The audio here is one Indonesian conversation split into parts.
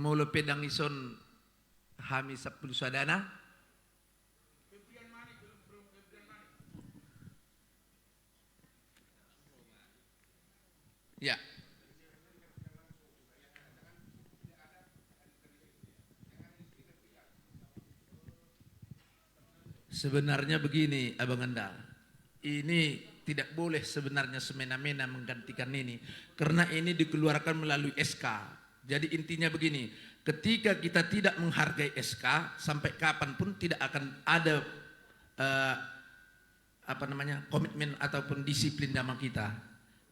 Mula pedang ison hami 10 sadana. Ya. Sebenarnya begini, Abang Anda. Ini tidak boleh sebenarnya semena-mena menggantikan ini. Karena ini dikeluarkan melalui SK. Jadi intinya begini, ketika kita tidak menghargai SK, sampai kapanpun tidak akan ada komitmen ataupun disiplin sama kita.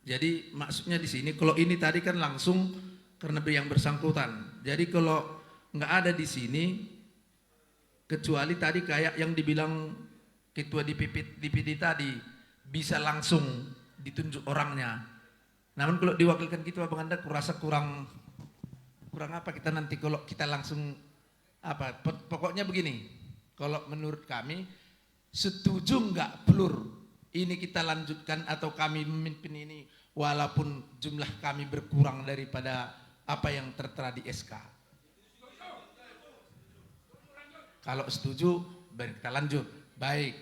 Jadi maksudnya di sini, kalau ini tadi kan langsung karena yang bersangkutan. Jadi kalau nggak ada di sini, kecuali tadi kayak yang dibilang ketua DPD tadi, bisa langsung ditunjuk orangnya. Namun kalau diwakilkan gitu Abang Anda, kurasa kurang apa kita nanti kalau kita langsung apa. Pokoknya begini, kalau menurut kami, setuju nggak Pelur ini kita lanjutkan atau kami memimpin ini walaupun jumlah kami berkurang daripada apa yang tertera di SK. Kalau setuju, kita lanjut. Baik.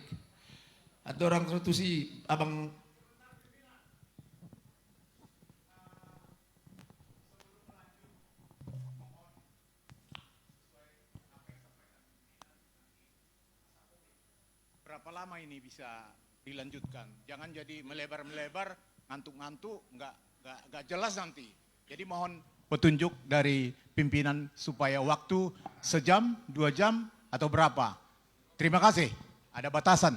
Ada orang konstitusi, Abang. Berapa lama ini bisa dilanjutkan? Jangan jadi melebar-melebar, ngantuk-ngantuk, nggak jelas nanti. Jadi mohon petunjuk dari pimpinan supaya waktu sejam, 2 jam, atau berapa. Terima kasih. Ada batasan.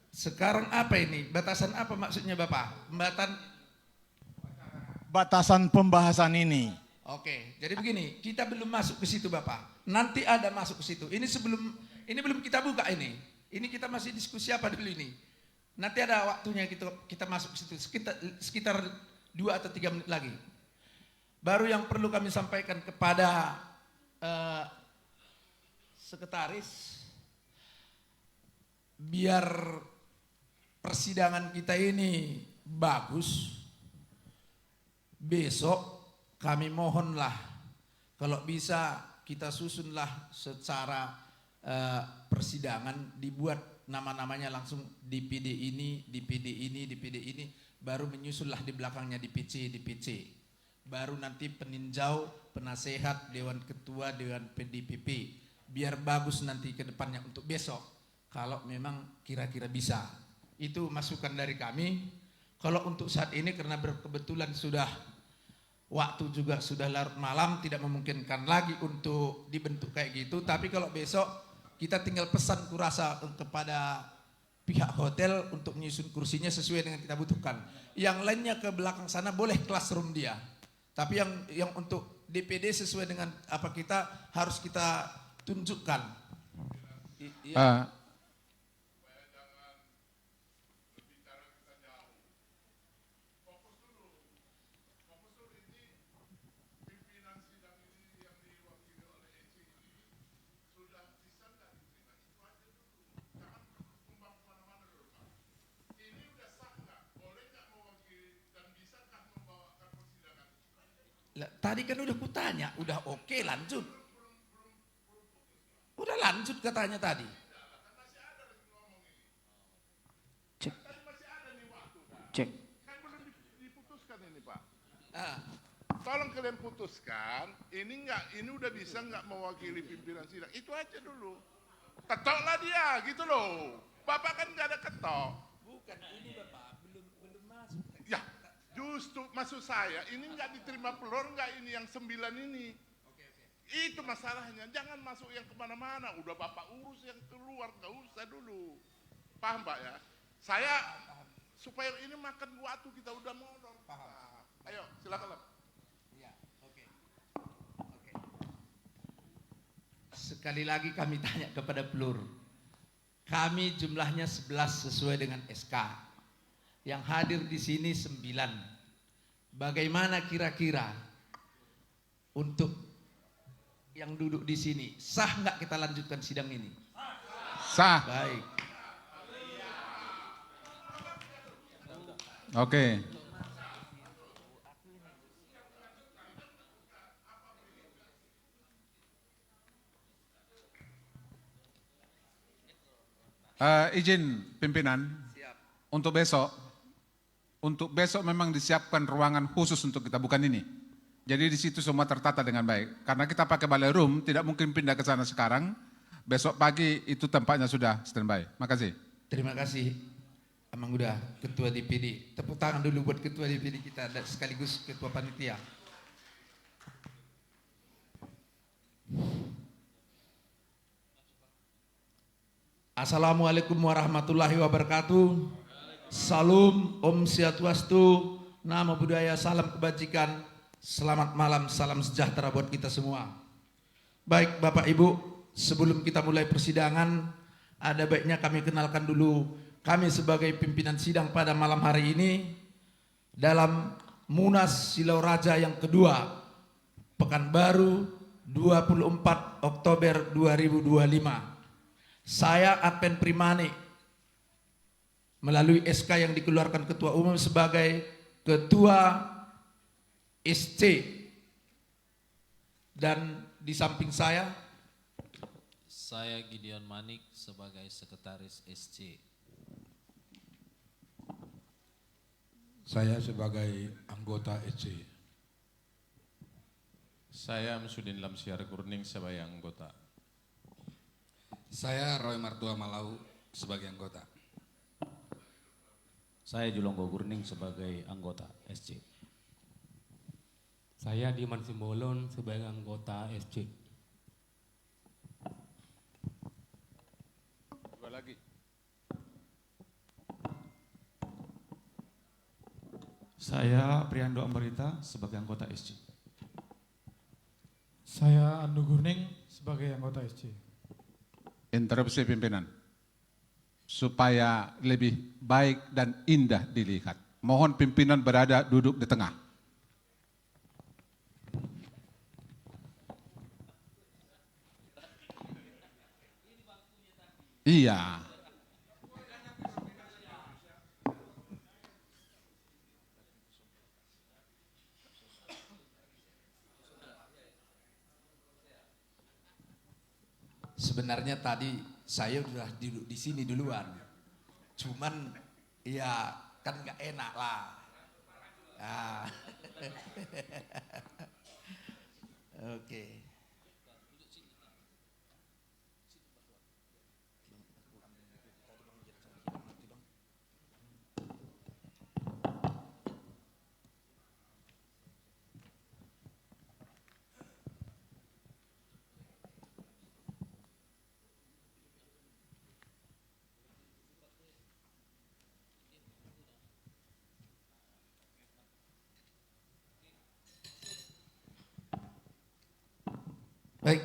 Sekarang apa ini? Batasan apa maksudnya Bapak? Batasan pembahasan ini. Oke, jadi begini, kita belum masuk ke situ Bapak. Nanti ada masuk ke situ. Ini belum kita buka ini. Ini kita masih diskusi apa dulu ini. Nanti ada waktunya kita masuk ke situ sekitar 2 atau 3 menit lagi. Baru yang perlu kami sampaikan kepada sekretaris, biar persidangan kita ini bagus, besok kami mohonlah kalau bisa kita susunlah secara persidangan, dibuat nama-namanya langsung DPD ini, DPD ini, DPD ini, baru menyusullah di belakangnya DPC. Baru nanti peninjau, penasehat, dewan ketua, dewan PDPP. Biar bagus nanti ke depannya untuk besok. Kalau memang kira-kira bisa. Itu masukan dari kami. Kalau untuk saat ini karena kebetulan sudah waktu juga sudah larut malam, tidak memungkinkan lagi untuk dibentuk kayak gitu. Tapi kalau besok kita tinggal pesan kurasa kepada pihak hotel untuk menyusun kursinya sesuai dengan kita butuhkan. Yang lainnya ke belakang sana boleh classroom dia. Tapi yang untuk DPD sesuai dengan apa kita harus kita tunjukkan. Tadi kan udah kutanya, udah oke lanjut. Udah lanjut katanya tadi. Cek. Kan belum diputuskan ini Pak. Tolong kalian putuskan, ini udah bisa nggak mewakili pimpinan sidang. Itu aja dulu. Ketoklah dia, gitu loh. Bapak kan nggak ada ketok. Bukan ini Bapak, belum masuk. Ya, justru maksud saya, ini nggak diterima Pelur nggak ini yang 9 ini. Oke. Itu masalahnya, jangan masuk yang kemana-mana. Udah Bapak urus yang keluar, nggak usah dulu. Paham Pak ya? Saya supaya ini makan waktu kita udah molor. Paham. Nah, ayo silakan. Ya, oke. Sekali lagi kami tanya kepada Pelur. Kami jumlahnya 11 sesuai dengan SK. Yang hadir di sini 9. Bagaimana kira-kira untuk yang duduk di sini, sah nggak kita lanjutkan sidang ini? Sah. Baik. Oke. Izin pimpinan, untuk besok memang disiapkan ruangan khusus untuk kita, bukan ini. Jadi di situ semua tertata dengan baik. Karena kita pakai balai room, tidak mungkin pindah ke sana sekarang. Besok pagi itu tempatnya sudah standby. Makasih. Terima kasih, Amang Uda, Ketua DPD. Tepuk tangan dulu buat Ketua DPD kita dan sekaligus Ketua Panitia. Assalamualaikum warahmatullahi wabarakatuh. Salam, Om Swastiastu, Namo Buddhaya, salam kebajikan. Selamat malam, salam sejahtera buat kita semua. Baik Bapak Ibu, sebelum kita mulai persidangan, ada baiknya kami kenalkan dulu kami sebagai pimpinan sidang pada malam hari ini dalam Munas Silau Raja yang kedua, Pekanbaru 24 Oktober 2025. Saya Adven Primani melalui SK yang dikeluarkan Ketua Umum sebagai Ketua SC, dan di samping saya Gideon Manik sebagai Sekretaris SC. Saya sebagai anggota SC. Saya Amsudin Lamsiar Kurning sebagai anggota. Saya Roy Martua Malau sebagai anggota. Saya Julonggo Gurning sebagai anggota SC. Saya Diman Simbolon sebagai anggota SC. Dua lagi. Saya Priando Ambarita sebagai anggota SC. Saya Anu Gurning sebagai anggota SC. Interupsi pimpinan. Supaya lebih baik dan indah dilihat. Mohon pimpinan berada duduk di tengah. Iya. sebenarnya tadi saya sudah duduk di sini duluan. Cuman ya kan nggak enak lah. Ah. Oke. Baik.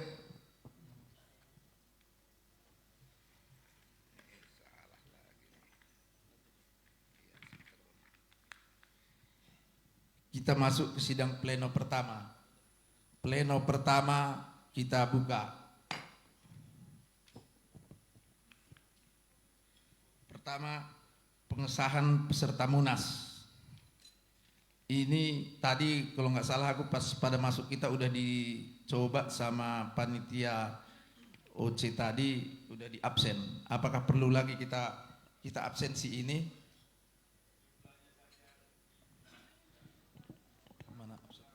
Kita masuk ke sidang pleno pertama. Pleno pertama kita buka. Pertama, pengesahan peserta Munas. Ini tadi kalau nggak salah aku pas pada masuk kita udah dicoba sama panitia OC tadi, udah di absen. Apakah perlu lagi kita absensi ini? Mana absen?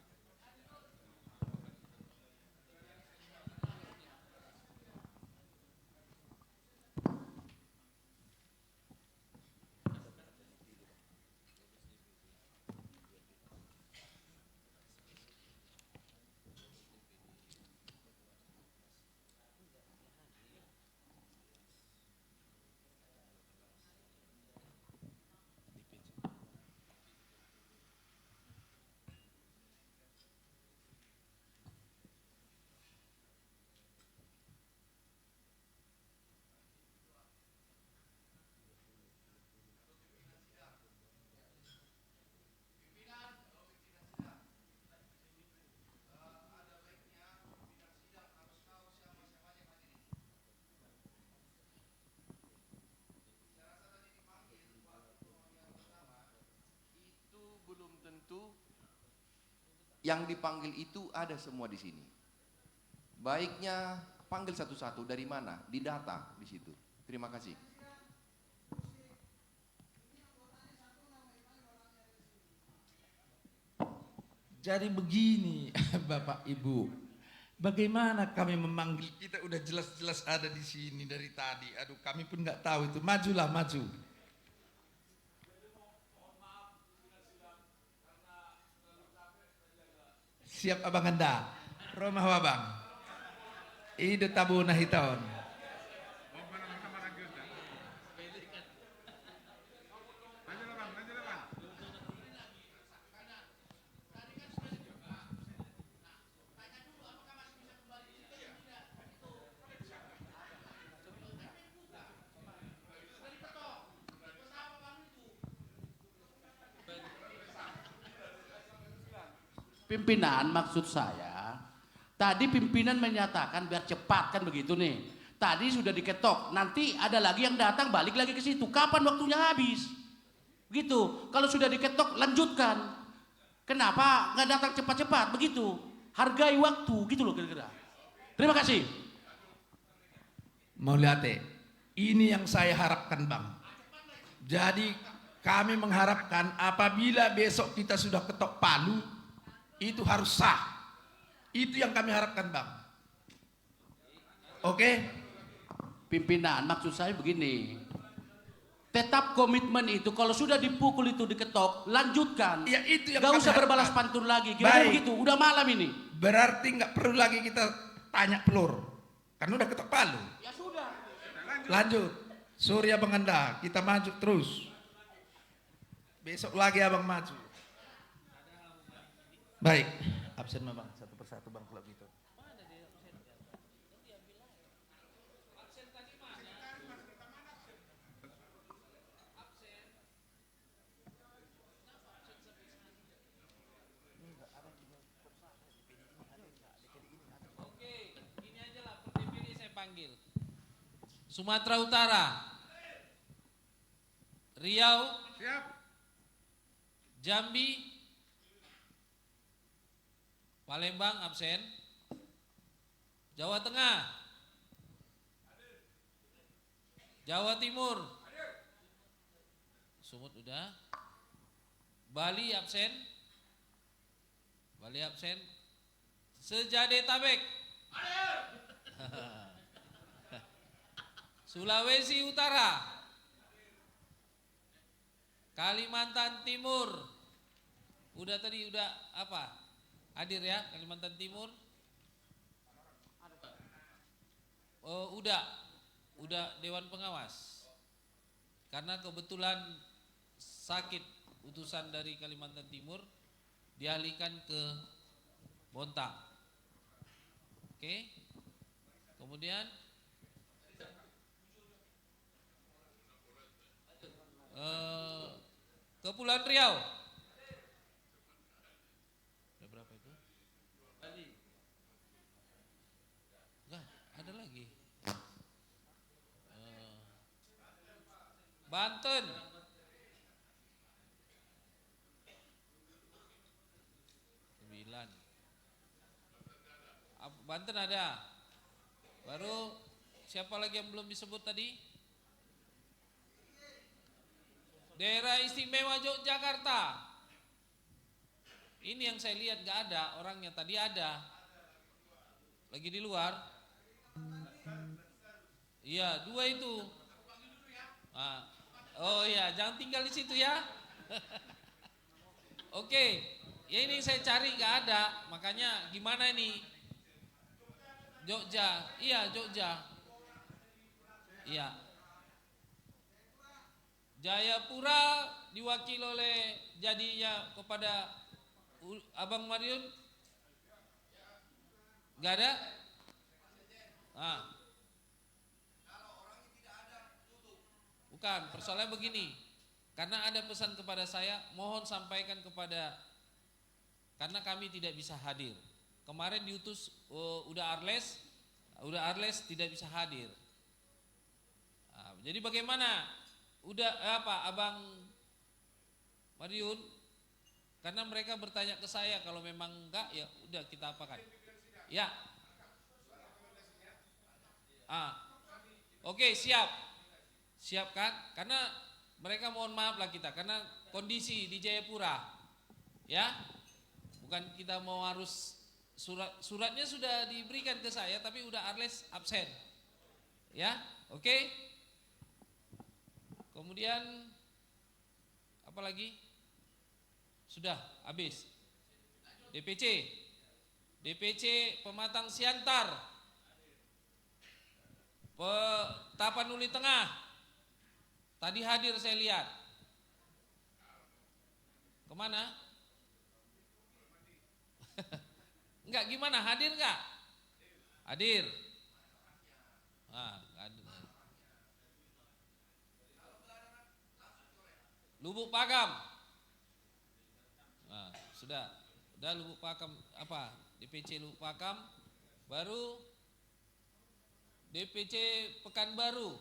Yang dipanggil itu ada semua di sini. Baiknya panggil satu-satu dari mana? Di data di situ. Terima kasih. Jadi begini, Bapak Ibu, bagaimana kami memanggil, kita udah jelas-jelas ada di sini dari tadi. Aduh, kami pun nggak tahu itu. Majulah, maju. Siap Abang Anda. Romah Wabang. Ide tabu nahiton. Pimpinan, maksud saya, tadi pimpinan menyatakan biar cepat kan begitu nih. Tadi sudah diketok, nanti ada lagi yang datang balik lagi ke situ. Kapan waktunya habis? Begitu. Kalau sudah diketok, lanjutkan. Kenapa nggak datang cepat-cepat? Begitu. Hargai waktu, gitu loh kira-kira. Terima kasih. Mau lihat ini yang saya harapkan Bang. Jadi kami mengharapkan apabila besok kita sudah ketok palu, itu harus sah. Itu yang kami harapkan Bang. Oke? Pimpinan, maksud saya begini. Tetap komitmen itu, kalau sudah dipukul itu diketok, lanjutkan. Ya itu yang gak kami usah harapkan. berbalas pantun lagi. Kira-kira begitu, udah malam ini. Berarti nggak perlu lagi kita tanya pelur. Karena udah ketok palu. Ya sudah. Lanjut. Surya Banganda, kita maju terus. Besok lagi Abang maju. Baik, absen Bang, satu persatu Bang kalau gitu. Oke, ini aja lah per DPD saya panggil. Sumatera Utara, Riau, Siap. Jambi, Palembang absen, Jawa Tengah, Jawa Timur, Sumut udah, Bali absen, Sejadetabek, Sulawesi Utara, Kalimantan Timur, udah tadi udah apa? Hadir ya Kalimantan Timur. Udah Dewan Pengawas. Karena kebetulan sakit utusan dari Kalimantan Timur dialihkan ke Bontang. Oke. Kemudian Kepulauan Riau. Ada lagi. Banten. Banten ada. Baru siapa lagi yang belum disebut tadi? Daerah Istimewa Yogyakarta. Ini yang saya lihat nggak ada orangnya. Tadi ada. Lagi di luar. Iya, 2 itu. Oh iya, jangan tinggal di situ ya. Oke, ya ini saya cari nggak ada. Makanya gimana ini? Jogja, iya Jogja. Iya. Jayapura diwakili oleh jadinya kepada Abang Mariun. Gak ada? Bukan, persoalannya begini. Karena ada pesan kepada saya, mohon sampaikan kepada, karena kami tidak bisa hadir. Kemarin diutus udah Arles tidak bisa hadir. Jadi bagaimana? Abang Mariun? Karena mereka bertanya ke saya, kalau memang enggak ya udah kita apakan. Ya. Oke, siap. Siap kan? Karena mereka mohon maaf lah kita, karena kondisi di Jayapura. Ya. Bukan kita mau harus suratnya sudah diberikan ke saya tapi udah Arles absen. Ya, oke. Kemudian apa lagi? Sudah habis. DPC Pematang Siantar, Tapanuli Tengah. Tadi hadir saya lihat. Kemana? Enggak, gimana? Hadir enggak? Hadir. Hadir. Lubuk Pakam. Sudah Lubuk Pakam apa? DPC Lubuk Pakam. Baru DPC Pekanbaru.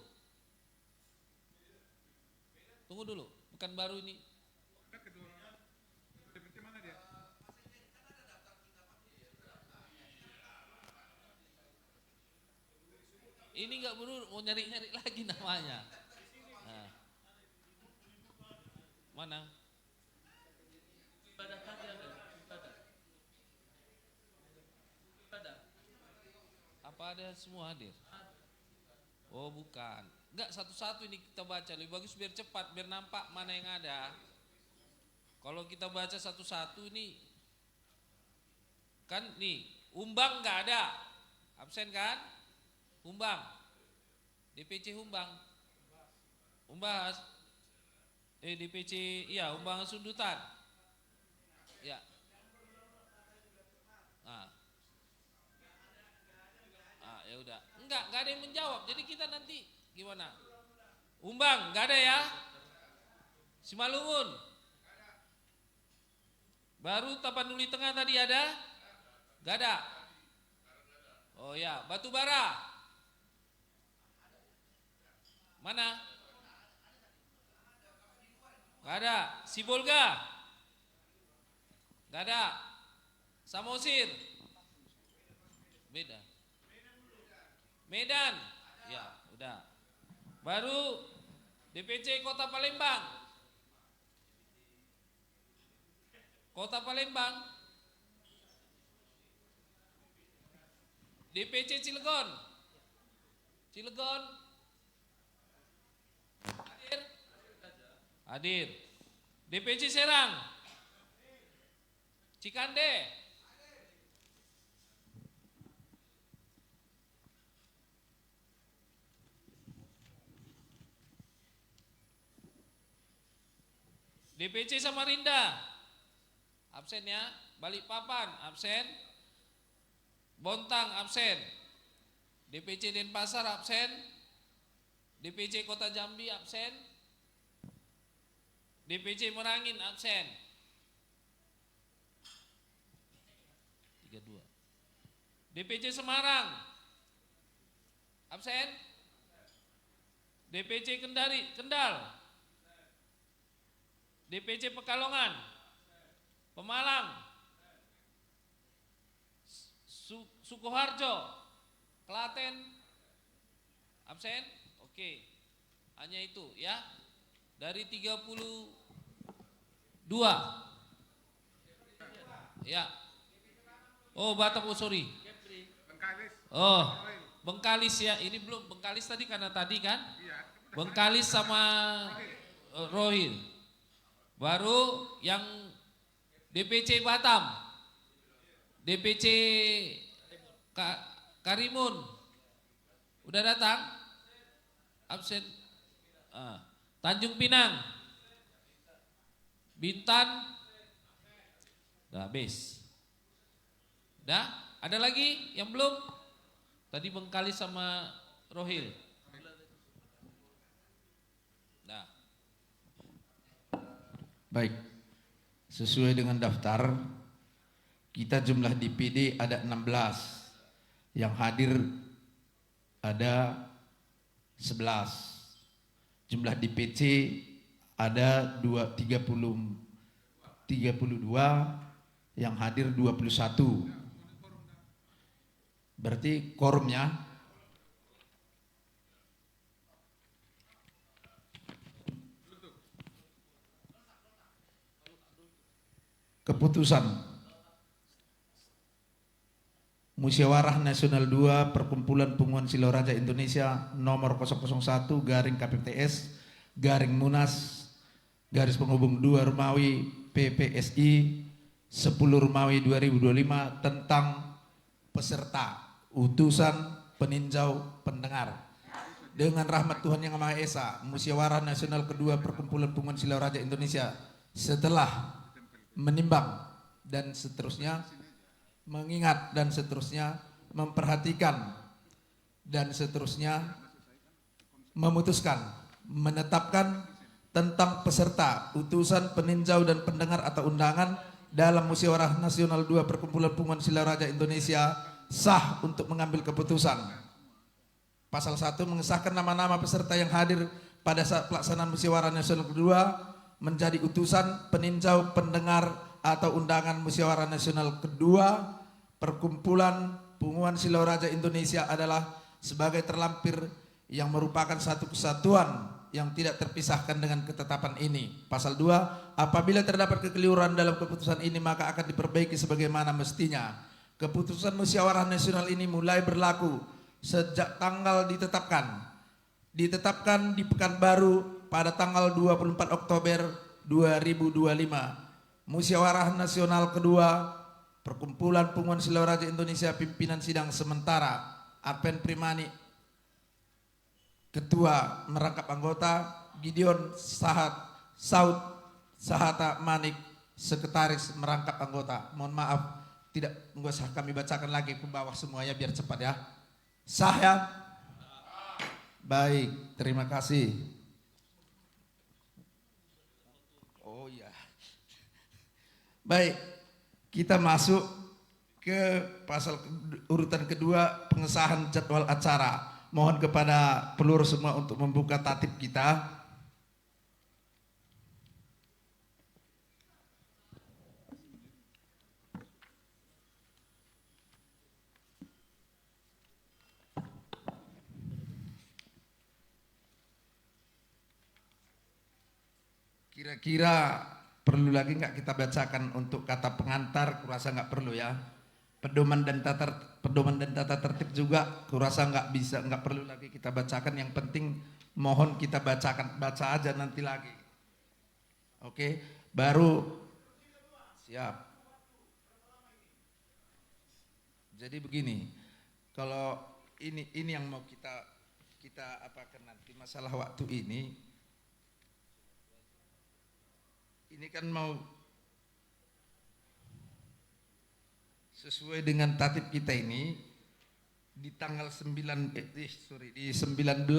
Tunggu dulu, Pekanbaru ini. Ini nggak perlu mau nyari-nyari lagi namanya. Nah. Mana? Apa ada semua hadir? Oh bukan. Enggak, satu-satu ini kita baca. Lebih bagus biar cepat, biar nampak mana yang ada. Kalau kita baca satu-satu ini, kan nih, Umbang nggak ada, absen kan? Humbang, DPC Humbang, Umbas, DPC, iya Humbang Sundutan, ya. Ya udah, enggak ada yang menjawab. Jadi kita nanti gimana? Umbang nggak ada ya? Simalungun, baru Tapanuli Tengah tadi ada? Nggak ada. Oh ya, Batubara. Mana? Gak ada. Sibolga? Gak ada. Samosir? Beda. Medan? Ya, udah. Baru DPC Kota Palembang. Kota Palembang. DPC Cilegon. Cilegon. Hadir. DPC Serang. Cikande. DPC Samarinda. Absen ya. Balikpapan absen. Bontang absen. DPC Denpasar absen. DPC Kota Jambi absen. DPC Merangin absen. 32. DPC Semarang absen. DPC Kendal. DPC Pekalongan. Pemalang. Sukoharjo. Klaten absen. Oke. Hanya itu ya. Dari 32. Ya. Oh, Batam, oh sorry. Oh, Bengkalis ya. Ini belum Bengkalis tadi karena tadi kan? Bengkalis sama Rohil. Baru yang DPC Batam. DPC Karimun. Udah datang? Absen. Tanjung Pinang, Bintan, udah habis. Udah? Ada lagi yang belum? Tadi Bengkalis sama Rohil. Nah. Baik, sesuai dengan daftar, kita jumlah DPD ada 16, yang hadir ada 11. Jumlah DPC ada 32, yang hadir 21. Berarti quorumnya keputusan Musyawarah Nasional 2 Perkumpulan Punguan Siloraja Indonesia nomor 001 garing KPPTS garing Munas garis penghubung 2 Rumawi PPSI 10 Rumawi 2025 tentang peserta, utusan, peninjau, pendengar. Dengan rahmat Tuhan Yang Maha Esa, Musyawarah Nasional kedua Perkumpulan Punguan Siloraja Indonesia setelah menimbang dan seterusnya, mengingat dan seterusnya, memperhatikan dan seterusnya, memutuskan, menetapkan tentang peserta, utusan, peninjau dan pendengar atau undangan dalam Musyawarah Nasional 2 Perkumpulan Punguan Siloraja Indonesia sah untuk mengambil keputusan. Pasal 1 mengesahkan nama-nama peserta yang hadir pada saat pelaksanaan Musyawarah Nasional kedua menjadi utusan, peninjau, pendengar atau undangan Musyawarah Nasional kedua Perkumpulan Punguan Siloraja Indonesia adalah sebagai terlampir yang merupakan satu kesatuan yang tidak terpisahkan dengan ketetapan ini. Pasal 2, apabila terdapat kekeliruan dalam keputusan ini maka akan diperbaiki sebagaimana mestinya. Keputusan Musyawarah Nasional ini mulai berlaku sejak tanggal ditetapkan di Pekanbaru pada tanggal 24 Oktober 2025. Musyawarah Nasional kedua Perkumpulan Punguan Siloraja Indonesia pimpinan sidang sementara Arpen Primani Ketua merangkap anggota, Gideon Saud Sahata Manik Sekretaris merangkap anggota. Mohon maaf tidak usah kami bacakan lagi ke bawah semuanya biar cepat ya. Sah ya? Baik, terima kasih. Oh ya. Baik, kita masuk ke pasal urutan kedua, pengesahan jadwal acara. Mohon kepada peluru semua untuk membuka tatip kita. Kira-kira perlu lagi nggak kita bacakan untuk kata pengantar? Kurasa nggak perlu ya. Pedoman dan tata tertib juga kurasa nggak perlu lagi kita bacakan. Yang penting mohon kita baca aja nanti lagi. Oke, baru siap. Jadi begini, kalau ini yang mau kita apakan nanti masalah waktu ini kan mau sesuai dengan tatip kita ini di tanggal 19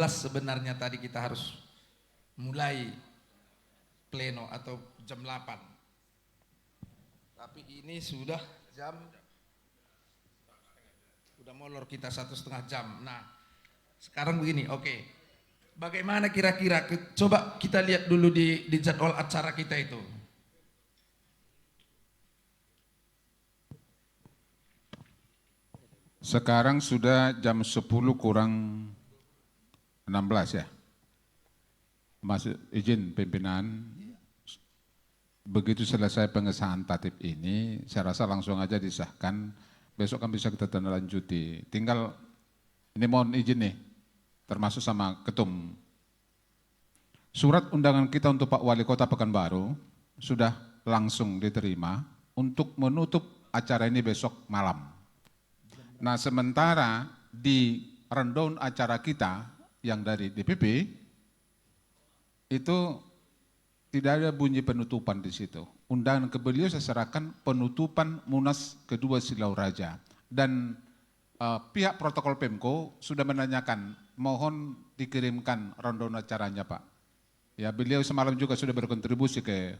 sebenarnya tadi kita harus mulai pleno atau jam 8. Tapi ini sudah molor kita 1,5 jam. Nah, sekarang begini, oke. Bagaimana kira-kira? Coba kita lihat dulu di jadwal acara kita itu. Sekarang sudah jam 10 kurang 16 ya. Masuk izin pimpinan. Begitu selesai pengesahan tatip ini, saya rasa langsung aja disahkan. Besok kan bisa kita tanda lanjuti. Tinggal ini mohon izin nih. Termasuk sama ketum. Surat undangan kita untuk Pak Wali Kota Pekanbaru sudah langsung diterima untuk menutup acara ini besok malam. Nah, sementara di rundown acara kita yang dari DPP itu tidak ada bunyi penutupan di situ. Undangan ke beliau saya serahkan penutupan Munas kedua Siloraja dan pihak protokol Pemko sudah menanyakan mohon dikirimkan rundown acaranya Pak. Ya, beliau semalam juga sudah berkontribusi ke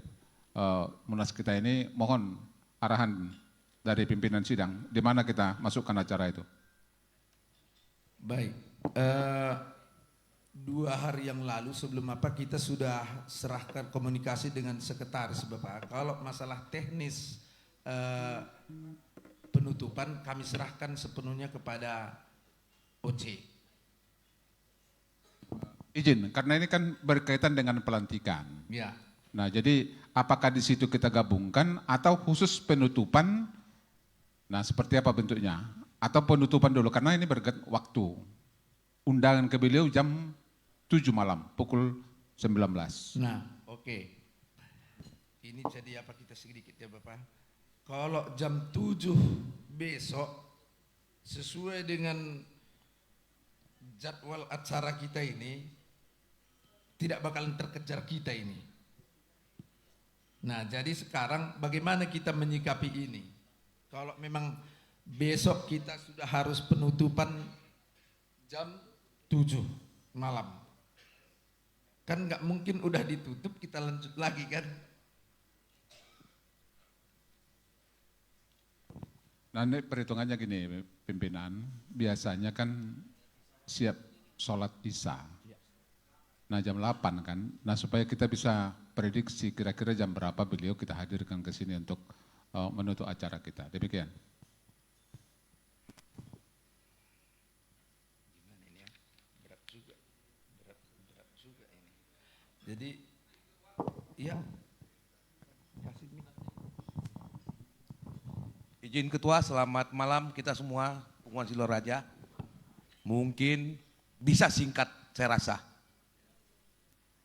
Munas kita ini, mohon arahan dari pimpinan sidang, di mana kita masukkan acara itu. Baik, 2 hari yang lalu sebelum kita sudah serahkan komunikasi dengan sekretaris Bapak. Kalau masalah teknis penutupan kami serahkan sepenuhnya kepada OC. Izin, karena ini kan berkaitan dengan pelantikan. Ya. Nah, jadi apakah di situ kita gabungkan atau khusus penutupan? Nah, seperti apa bentuknya? atau penutupan dulu karena ini waktu. Undangan ke beliau jam 7 malam, pukul 19. Nah, oke. Ini jadi apa kita sedikit ya Bapak. Kalau jam 7 besok sesuai dengan jadwal acara kita ini tidak bakalan terkejar kita ini. Nah, jadi sekarang bagaimana kita menyikapi ini? Kalau memang besok kita sudah harus penutupan jam 7 malam. Kan nggak mungkin udah ditutup kita lanjut lagi kan? Nanti perhitungannya gini pimpinan, biasanya kan siap sholat isya. Nah jam 8 kan, nah supaya kita bisa prediksi kira-kira jam berapa beliau kita hadirkan ke sini untuk menutup acara kita. Demikian. Berat juga ini. Jadi, ya. Izin Ketua, selamat malam kita semua, Pengumuman Sidoraja. Mungkin bisa singkat saya rasa.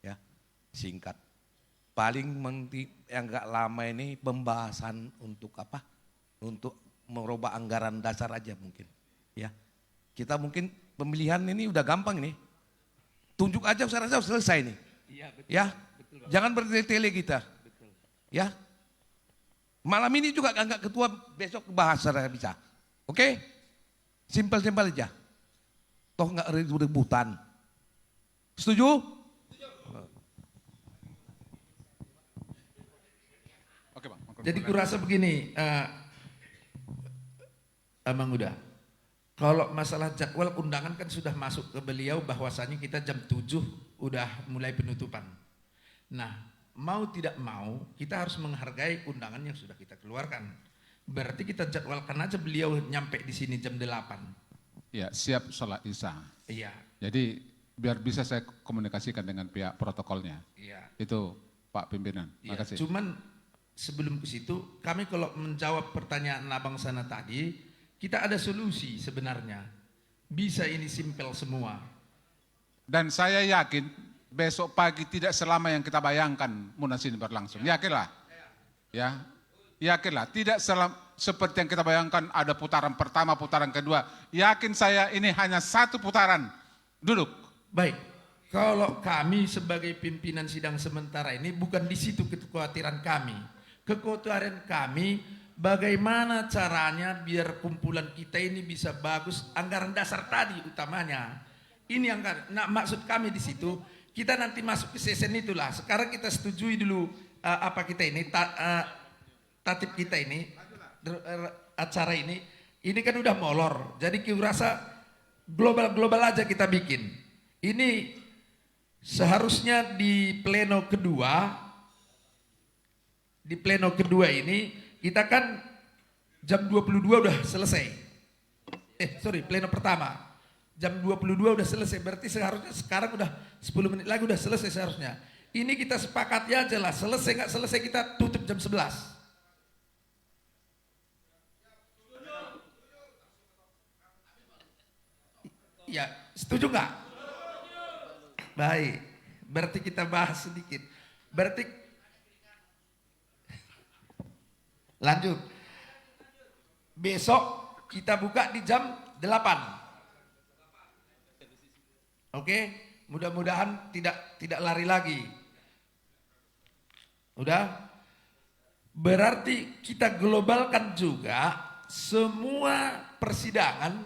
Ya, singkat. Paling yang agak lama ini pembahasan untuk apa? Untuk merubah anggaran dasar aja mungkin. Ya, kita mungkin pemilihan ini udah gampang nih. Tunjuk aja saya rasa selesai nih. Iya, betul. Ya, betul, jangan bertele-tele kita. Betul. Ya, malam ini juga enggak ketua besok bahas saya bisa. Oke? Simpel-simpel aja. Toh enggak ribut-ributan. Setuju? Oke Bang. Jadi kurasa begini, Abang Uda. Kalau masalah jadwal undangan kan sudah masuk ke beliau bahwasanya kita jam 7 udah mulai penutupan. Nah, mau tidak mau kita harus menghargai undangan yang sudah kita keluarkan. Berarti kita jadwalkan aja beliau nyampe di sini jam 8. Ya, siap sholat isya. Iya. Jadi biar bisa saya komunikasikan dengan pihak protokolnya. Iya. Itu Pak Pimpinan. Iya. Makasih. Cuman sebelum ke situ, kami kalau menjawab pertanyaan Abang sana tadi, kita ada solusi sebenarnya. Bisa ini simpel semua. Dan saya yakin besok pagi tidak selama yang kita bayangkan Munas ini berlangsung. Yakinlah. Ya. Yakinlah, tidak seperti yang kita bayangkan ada putaran pertama, putaran kedua. Yakin saya ini hanya satu putaran. Duduk. Baik. Kalau kami sebagai pimpinan sidang sementara ini bukan di situ kekhawatiran kami. Kekhawatiran kami bagaimana caranya biar kumpulan kita ini bisa bagus, anggaran dasar tadi utamanya. Ini yang maksud kami di situ. Kita nanti masuk ke sesen itulah. Sekarang kita setujui dulu apa kita ini tatip kita ini acara ini kan udah molor. Jadi kita rasa global aja kita bikin. Ini seharusnya di pleno kedua ini kita kan jam 22 udah selesai. Pleno pertama. Jam 22 udah selesai, berarti seharusnya sekarang udah 10 menit lagi udah selesai seharusnya. Ini kita sepakati aja lah, selesai nggak selesai kita tutup jam 11. Ya, setuju nggak? Baik, berarti kita bahas sedikit. Berarti lanjut. Besok kita buka di jam 8. Oke, mudah-mudahan tidak lari lagi. Udah? Berarti kita globalkan juga semua persidangan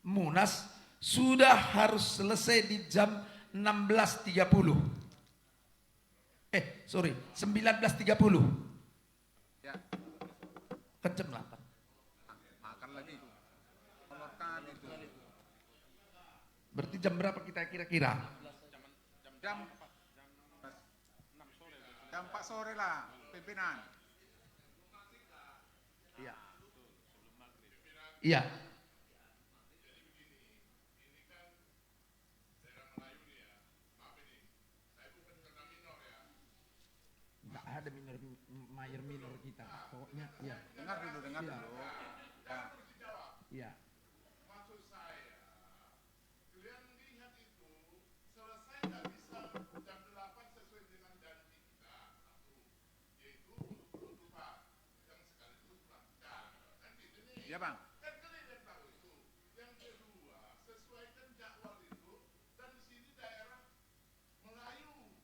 Munas sudah harus selesai di jam 19.30. 19.30. Ya. Kan jam 8. Makan lagi. Berarti jam berapa kita kira-kira? Jam 4 sore lah, pimpinan. Iya. Iya. Enggak ada minor kita. Pokoknya ya. Dengar dulu. Iya. Ya Bang. Kan kalian yang tahu itu. Yang kedua, sesuaikan jadwal itu. Dan di sini daerah Melayu.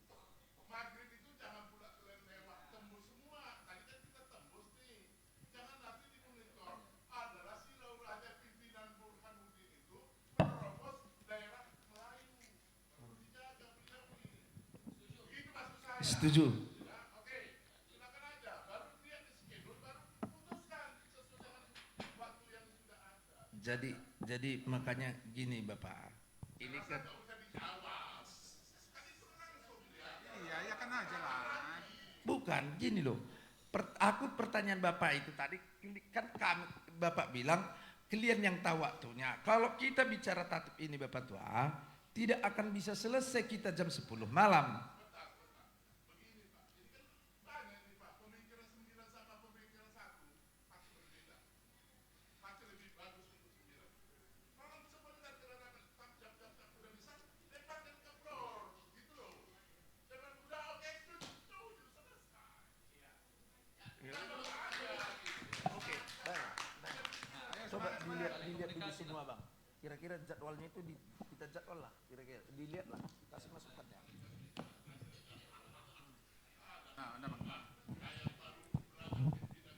Maghrib itu jangan pula kalian lewat tembus semua. Tadi kan kita tembus nih. Jangan nanti di monitor adalah Silau Raja pimpinan Burhanuddin itu menerobos daerah Melayu. Perlu dijaga, Begitu maksud saya. Setuju. Oke, silakan aja. Baru lihat di schedule, baru putuskan sesuai dengan waktu yang sudah ada. Jadi makanya gini Bapak. Ini kan Iya, ya kan aja lah. bukan gini loh. Aku pertanyaan Bapak itu tadi kan kami Bapak bilang kalian yang tahu waktunya. Kalau kita bicara tatip ini Bapak Tua, tidak akan bisa selesai kita jam 10 malam. Coba dilihat dulu semua Bang. Kira-kira jadwalnya itu kita jadwal lah. Kira-kira dilihat lah. Kasih masukannya.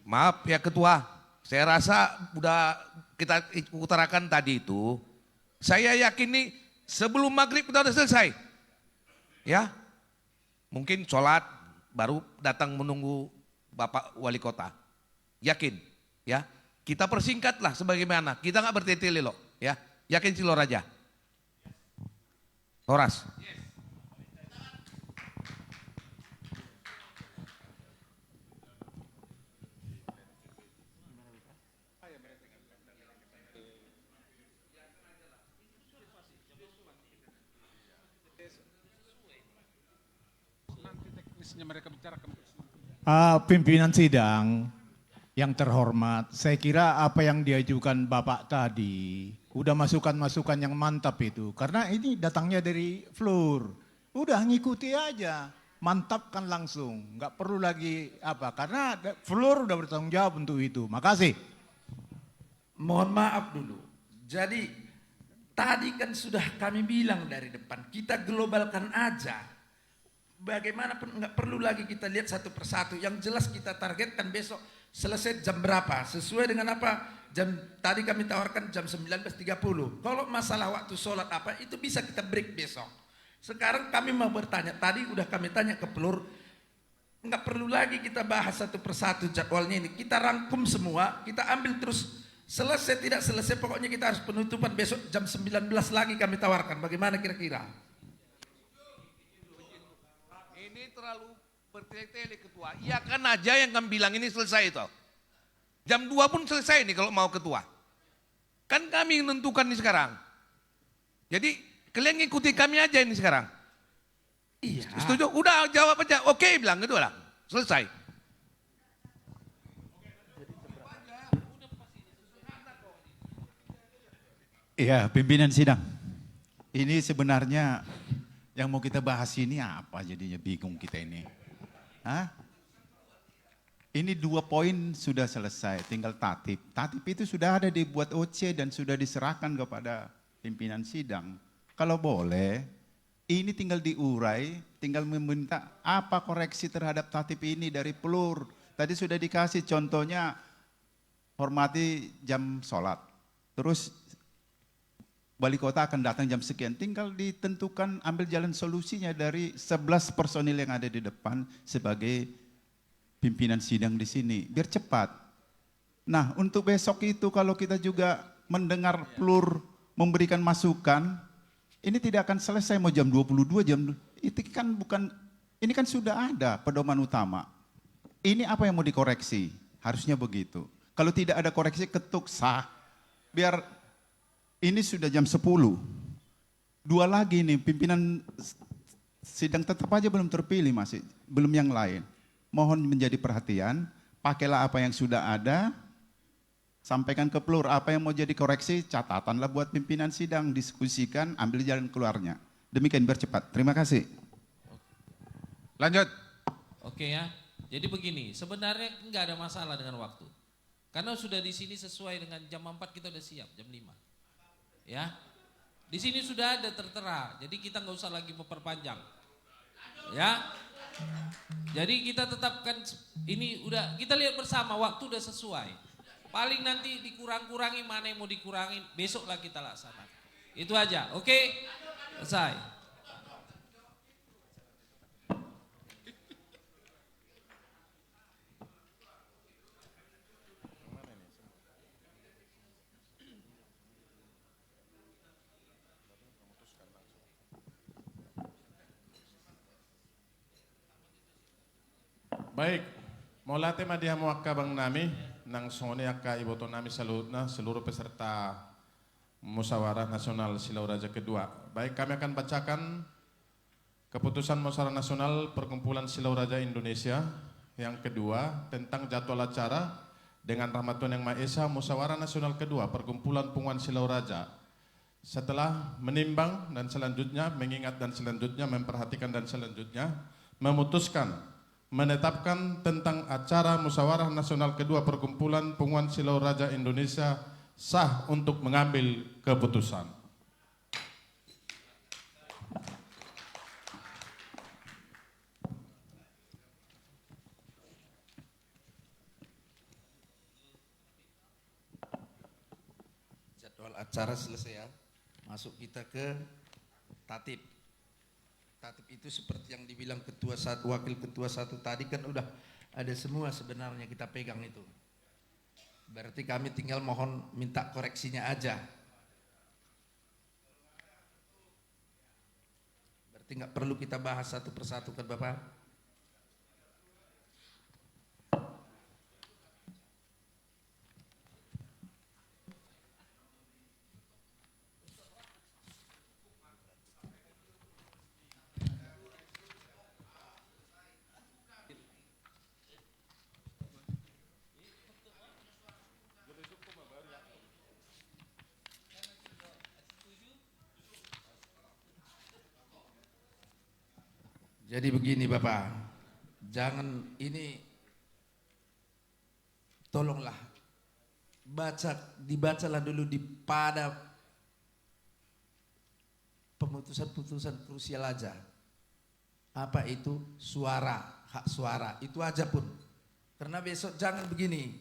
Maaf ya Ketua, saya rasa udah kita utarakan tadi itu, saya yakin nih sebelum maghrib kita udah selesai. Ya, mungkin sholat baru datang menunggu Bapak Wali Kota. Yakin, ya. Kita persingkatlah sebagaimana, kita nggak bertele-tele loh, ya. Yakin Silo Raja. Horas. Nanti teknisnya mereka bicarakan. Pimpinan sidang yang terhormat, saya kira apa yang diajukan Bapak tadi udah masukan-masukan yang mantap itu. Karena ini datangnya dari Floor. Udah ngikuti aja, mantapkan langsung. Nggak perlu lagi apa, karena Floor udah bertanggung jawab untuk itu. Makasih. Mohon maaf dulu. Jadi tadi kan sudah kami bilang dari depan, kita globalkan aja. Bagaimanapun nggak perlu lagi kita lihat satu persatu. Yang jelas kita targetkan besok selesai jam berapa. Sesuai dengan apa? Tadi kami tawarkan jam 19.30. Kalau masalah waktu sholat apa itu bisa kita break besok. Sekarang kami mau bertanya. Tadi udah kami tanya ke Pelur. Nggak perlu lagi kita bahas satu persatu jadwalnya ini. Kita rangkum semua. Kita ambil terus. Selesai tidak selesai pokoknya kita harus penutupan besok jam 19 lagi kami tawarkan. Bagaimana kira-kira? Ini terlalu bertele-tele Ketua. Iya kan aja yang kami bilang ini selesai toh. Jam 2 pun selesai nih kalau mau Ketua. Kan kami menentukan ini sekarang. Jadi kalian ngikuti kami aja ini sekarang. Iya. Setuju? Udah jawab aja. Oke bilang gitu lah. Selesai. Iya, pimpinan sidang. Ini sebenarnya yang mau kita bahas ini apa jadinya, bingung kita ini. Hah? Ini 2 poin sudah selesai, tinggal tatip. Tatip itu sudah ada dibuat OC dan sudah diserahkan kepada pimpinan sidang. Kalau boleh, ini tinggal diurai, tinggal meminta apa koreksi terhadap tatip ini dari Pelur. Tadi sudah dikasih contohnya, hormati jam sholat. Terus Wali Kota akan datang jam sekian, tinggal ditentukan ambil jalan solusinya dari 11 personil yang ada di depan sebagai pimpinan sidang di sini, biar cepat. Nah untuk besok itu kalau kita juga mendengar Pelur memberikan masukan, ini tidak akan selesai mau jam 22 jam, itu kan bukan, ini kan sudah ada pedoman utama. Ini apa yang mau dikoreksi, harusnya begitu. Kalau tidak ada koreksi ketuk sah, biar ini sudah jam 10. 2 lagi nih, pimpinan sidang tetap aja belum terpilih masih, belum yang lain. Mohon menjadi perhatian, pakailah apa yang sudah ada, sampaikan ke Pelur, apa yang mau jadi koreksi, catatanlah buat pimpinan sidang, diskusikan, ambil jalan keluarnya. Demikian biar cepat. Terima kasih. Lanjut. Oke ya, jadi begini, sebenarnya nggak ada masalah dengan waktu. Karena sudah di sini sesuai dengan jam 4 kita udah siap, jam 5. Ya. Di sini sudah ada tertera, jadi kita nggak usah lagi memperpanjang. Ya. Jadi kita tetapkan ini udah kita lihat bersama waktu udah sesuai. Paling nanti dikurang-kurangi mana yang mau dikurangin, besoklah kita laksanakan. Itu aja. Oke? Selesai. Baik, mulate madiha muakka bang nami, nang sone akka iboto nami seluruh peserta musyawarah nasional Silau Raja kedua. Baik, kami akan bacakan keputusan musyawarah nasional Perkumpulan Silau Raja Indonesia yang kedua tentang jadwal acara dengan rahmat Tuhan Yang Maha Esa musyawarah nasional kedua Perkumpulan Penguan Silau Raja. Setelah menimbang dan selanjutnya mengingat dan selanjutnya memperhatikan dan selanjutnya memutuskan menetapkan tentang acara musyawarah nasional kedua Perkumpulan Penguan Silau Raja Indonesia sah untuk mengambil keputusan. Jadwal acara selesai ya. Masuk kita ke tatib. Tatib itu seperti yang dibilang ketua satu, wakil ketua satu tadi kan udah ada semua sebenarnya kita pegang itu. Berarti kami tinggal mohon minta koreksinya aja. Berarti nggak perlu kita bahas satu persatu kan Bapak? Jadi begini Bapak, jangan ini, tolonglah dibacalah dulu pada pemutusan-putusan krusial aja. Apa itu suara, hak suara, itu aja pun. Karena besok jangan begini,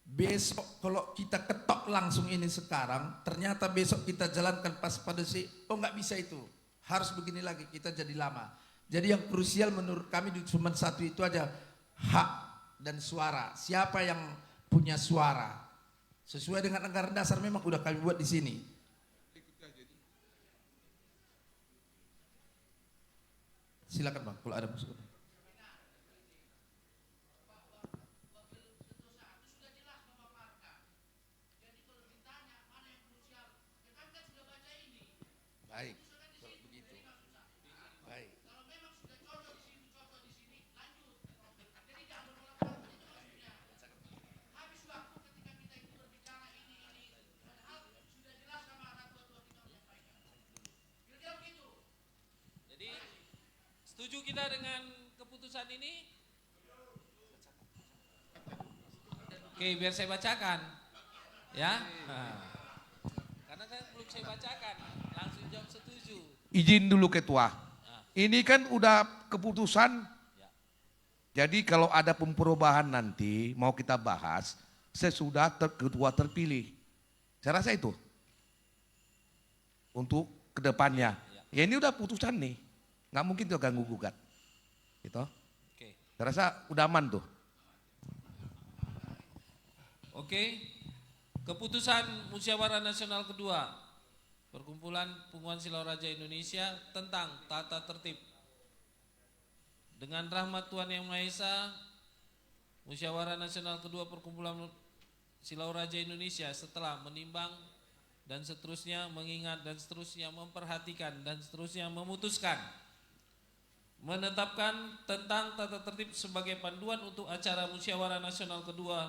besok kalau kita ketok langsung ini sekarang, ternyata besok kita jalankan pas pada oh nggak bisa itu. Harus begini lagi, kita jadi lama. Jadi yang krusial menurut kami cuma satu itu aja, hak dan suara. Siapa yang punya suara? Sesuai dengan anggaran dasar memang udah kami buat di sini. Silakan Bang, kalau ada masukan. Baik. Setuju kita dengan keputusan ini? Oke, biar saya bacakan. Ya. Nah. Karena kan belum saya bacakan, langsung jawab setuju. Izin dulu Ketua. Ini kan udah keputusan. Jadi kalau ada perubahan nanti mau kita bahas sesudah ketua terpilih. Saya rasa itu. Untuk kedepannya. Ya ini udah putusan nih. Nggak mungkin tuh ganggu gugat. Gitu. Oke. Saya rasa udah aman tuh. Oke. Keputusan Musyawarah Nasional kedua Perkumpulan Penguan Silau Raja Indonesia tentang tata tertib. Dengan rahmat Tuhan Yang Maha Esa, Musyawarah Nasional kedua Perkumpulan Silau Raja Indonesia setelah menimbang dan seterusnya mengingat dan seterusnya memperhatikan dan seterusnya memutuskan menetapkan tentang tata tertib sebagai panduan untuk acara Musyawarah Nasional kedua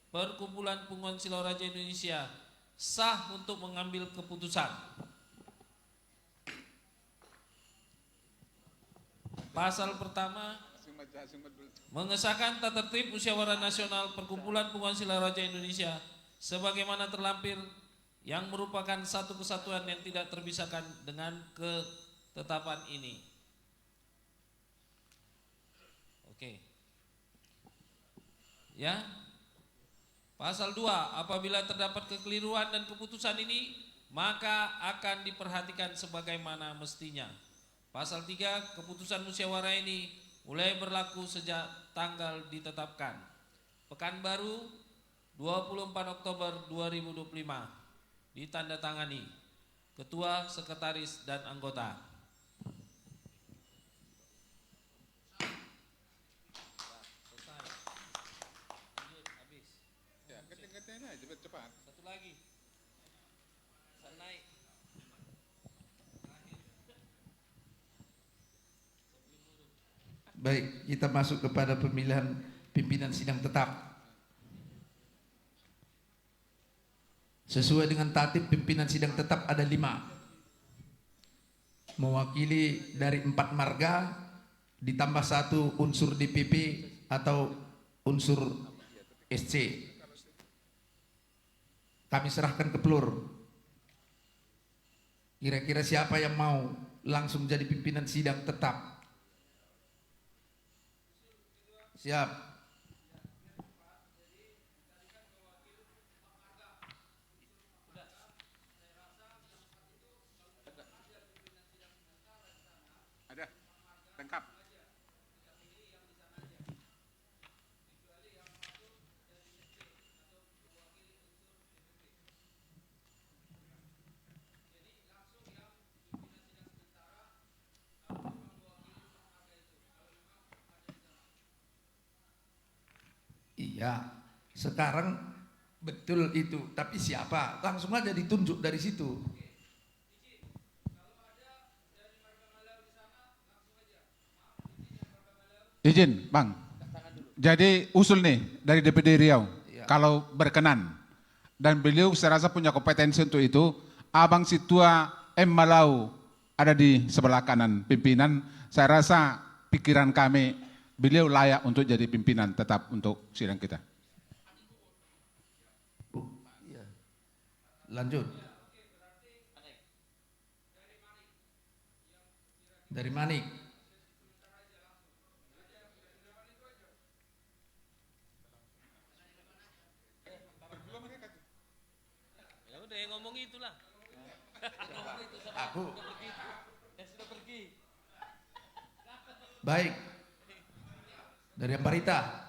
Perkumpulan Penguan Silau Raja Indonesia sah untuk mengambil keputusan. Pasal pertama mengesahkan tata tertib musyawarah nasional Perkumpulan Penguasa Silat Raja Indonesia sebagaimana terlampir yang merupakan satu kesatuan yang tidak terpisahkan dengan ketetapan ini. Oke. Ya. Pasal 2, apabila terdapat kekeliruan dan keputusan ini, maka akan diperhatikan sebagaimana mestinya. Pasal 3, keputusan musyawarah ini mulai berlaku sejak tanggal ditetapkan. Pekanbaru 24 Oktober 2025. Ditandatangani Ketua, Sekretaris, dan Anggota. Cepat. Satu lagi. Naik. Baik, kita masuk kepada pemilihan pimpinan sidang tetap. Sesuai dengan tatib pimpinan sidang tetap ada 5. Mewakili dari 4 marga ditambah 1 unsur DPP atau unsur SC. Kami serahkan ke pelur. Kira-kira siapa yang mau langsung jadi pimpinan sidang tetap? Siap. Ada, lengkap. Iya, sekarang betul itu. Tapi siapa? Langsung aja ditunjuk dari situ. Izin, Bang. Jadi usul nih dari DPD Riau, kalau berkenan dan beliau saya rasa punya kompetensi untuk itu, Abang Situa M. Malau ada di sebelah kanan pimpinan. Saya rasa pikiran kami beliau layak untuk jadi pimpinan tetap untuk sidang kita. Lanjut. Dari Manik. Ya udah yang ngomong itulah. Aku. Yang sudah pergi. Baik. Dari Ambarita.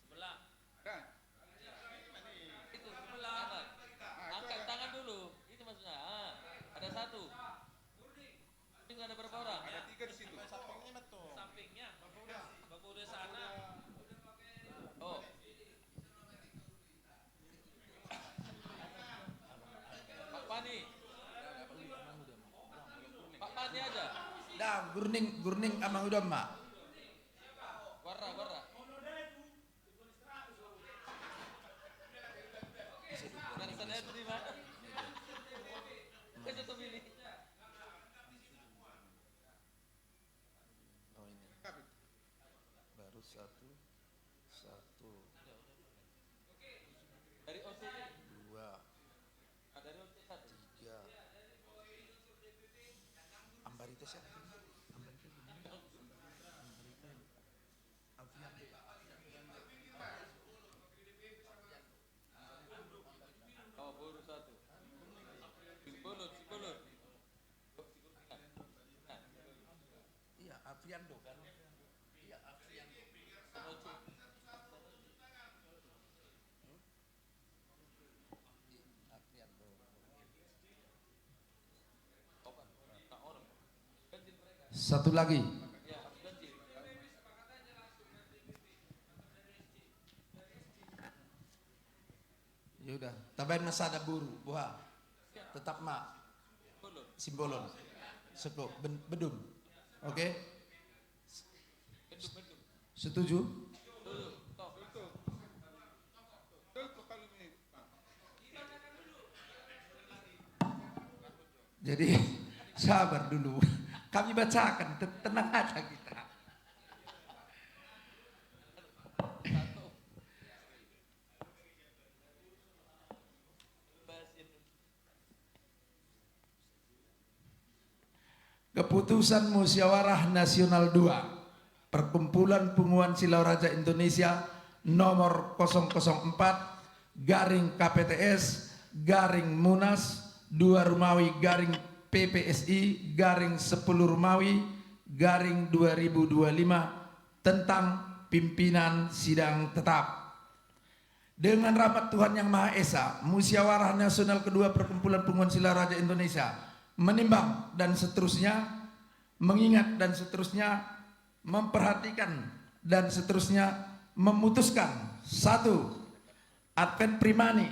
Sebelah. Itu sebelah. Angkat tangan dulu. Itu maksudnya. Ada 1. Ini ada berapa orang? Ada 3 di situ. Sampingnya betul. Sampingnya. Bapak udah sana. Oh. Pak Pani. Pak Pani aja. Dah, gurning amang udah mak. Warna. Karena saya terima. Kita tuh pilih. Oh ini. Baru 1. Dari OC 2. Dari OC 1. 3. Ambarita siapa? Oh, baru 1. Sibulut. Iya, Afriando kan. Iya, Afriando. Satu lagi. Ya udah, tambahin masada buru, buah. Tetap mak. Simbolon. Seko, bedum. Oke? Setuju? Jadi sabar dulu. Kami bacakan, tenang aja kita. Keputusan Musyawarah Nasional 2 Perkumpulan Punguan Silau Raja Indonesia nomor 004 garing KPTS garing Munas 2 Rumawi garing PPSI garing 10 Rumawi garing 2025 tentang pimpinan sidang tetap. Dengan rahmat Tuhan Yang Maha Esa, Musyawarah Nasional kedua Perkumpulan Punguan Silau Raja Indonesia menimbang dan seterusnya, mengingat dan seterusnya, memperhatikan dan seterusnya, memutuskan 1. Advent Primani,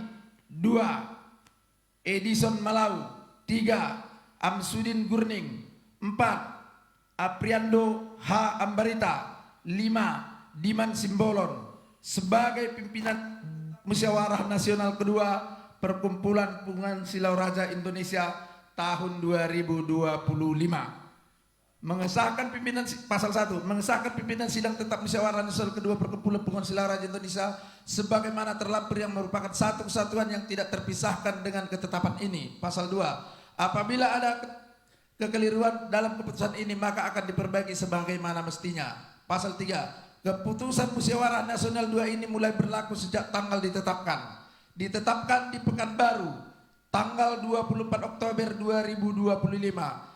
2. Edison Malau, 3. Amsudin Gurning, 4. Apriando H. Ambarita, 5. Diman Simbolon sebagai pimpinan Musyawarah Nasional kedua Perkumpulan Punguan Silau Raja Indonesia tahun 2025. Mengesahkan pimpinan pasal 1, mengesahkan pimpinan sidang tetap Musyawarah Nasional kedua Perkumpulan Punguan Silau Raja Indonesia sebagaimana terlampir yang merupakan satu kesatuan yang tidak terpisahkan dengan ketetapan ini. Pasal 2, apabila ada kekeliruan dalam keputusan ini maka akan diperbaiki sebagaimana mestinya. Pasal 3, keputusan Musyawarah Nasional 2 ini mulai berlaku sejak tanggal ditetapkan. Ditetapkan di Pekanbaru tanggal 24 Oktober 2025.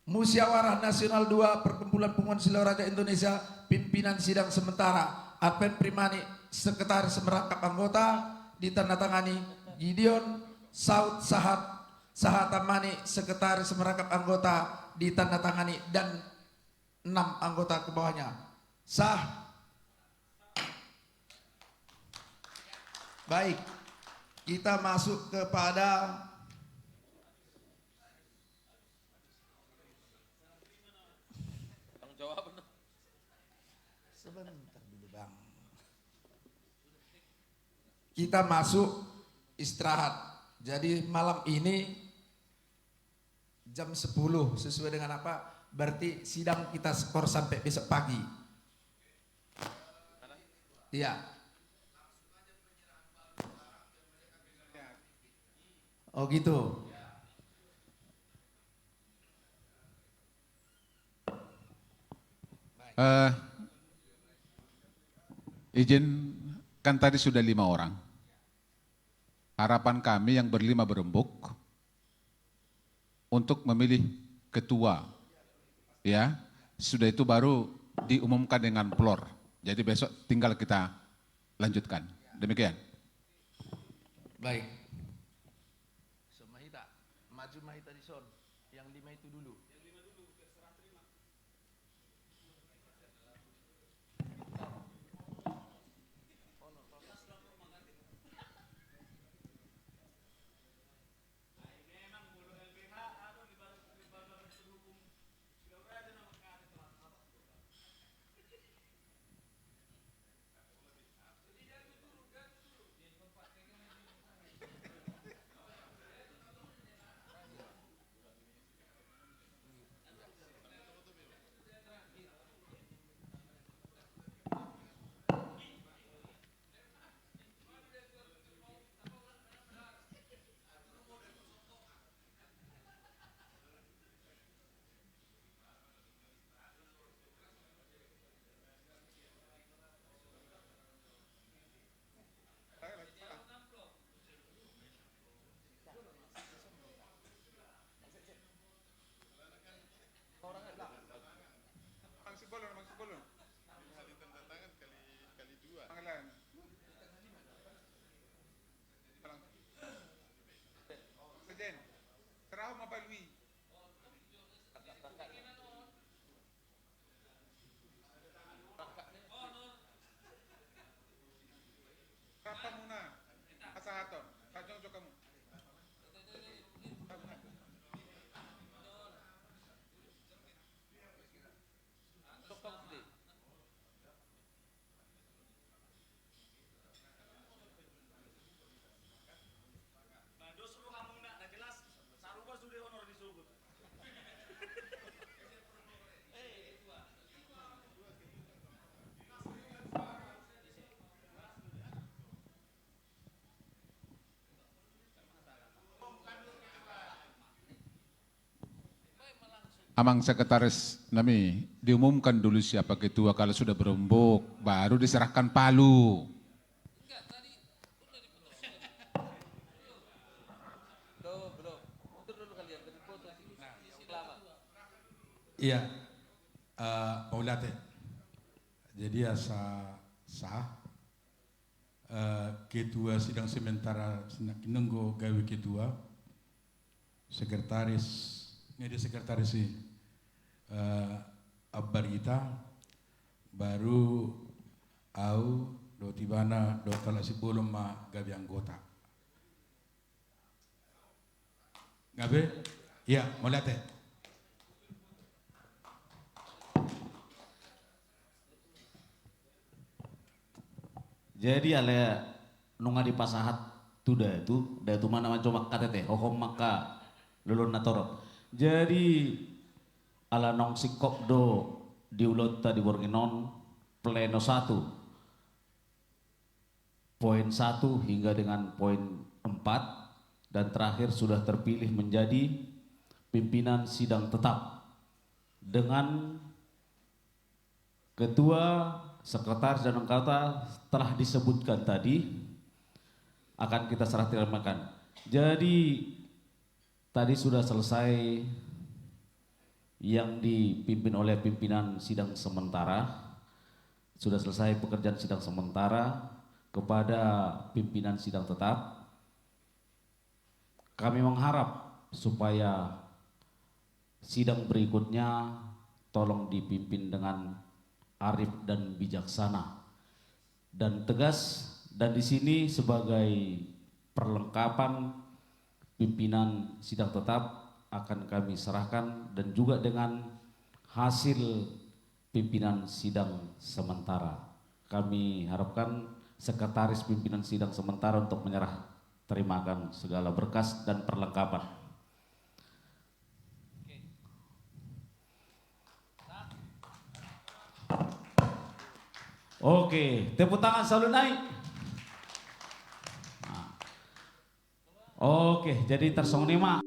Musyawarah Nasional 2 Perkumpulan Punguan Silau Raja Indonesia pimpinan sidang sementara Advent Primani sekretaris merangkap anggota ditandatangani Gideon Saud Sahatamani sekretaris merangkap anggota ditandatangani dan 6 anggota ke bawahnya. Sah. Baik, kita masuk kepada sebentar dulu Bang. Kita masuk istirahat. Jadi malam ini jam 10 sesuai dengan apa? Berarti sidang kita skor sampai besok pagi. Iya. Oh gitu. Izin, kan tadi sudah 5 orang. Harapan kami yang berlima berembuk untuk memilih ketua, ya. Sudah itu baru diumumkan dengan plor. Jadi besok tinggal kita lanjutkan. Demikian. Baik. Mahita, maju Mahita di son. Yang 5 itu dulu. Amang sekretaris nami diumumkan dulu siapa ketua, kalau sudah berembuk baru diserahkan palu. Iya, Paulate. Jadi asa sah ketua sidang sementara nunggu gawe ketua, sekretaris ngede sekretaris si Abbarita baru au do tibana do tala sebelum ma gawe anggota. Gabe? Iya, Paulate. Jadi ale nunga di pasahat tu dah itu mana macam KTT hohom maka lulun natoro. Jadi ala nong sikok do diulot tadi borginon pleno 1 poin 1 hingga dengan poin 4 dan terakhir sudah terpilih menjadi pimpinan sidang tetap dengan ketua, sekretaris dan anggota telah disebutkan tadi, akan kita serah terimakan. Jadi tadi sudah selesai yang dipimpin oleh pimpinan sidang sementara, sudah selesai pekerjaan sidang sementara. Kepada pimpinan sidang tetap, kami mengharap supaya sidang berikutnya tolong dipimpin dengan arif dan bijaksana dan tegas, dan di sini sebagai perlengkapan pimpinan sidang tetap akan kami serahkan dan juga dengan hasil pimpinan sidang sementara. Kami harapkan sekretaris pimpinan sidang sementara untuk menyerah terimakan segala berkas dan perlengkapan. Oke, tepuk tangan selalu naik. Nah. Oke, jadi tersongnima.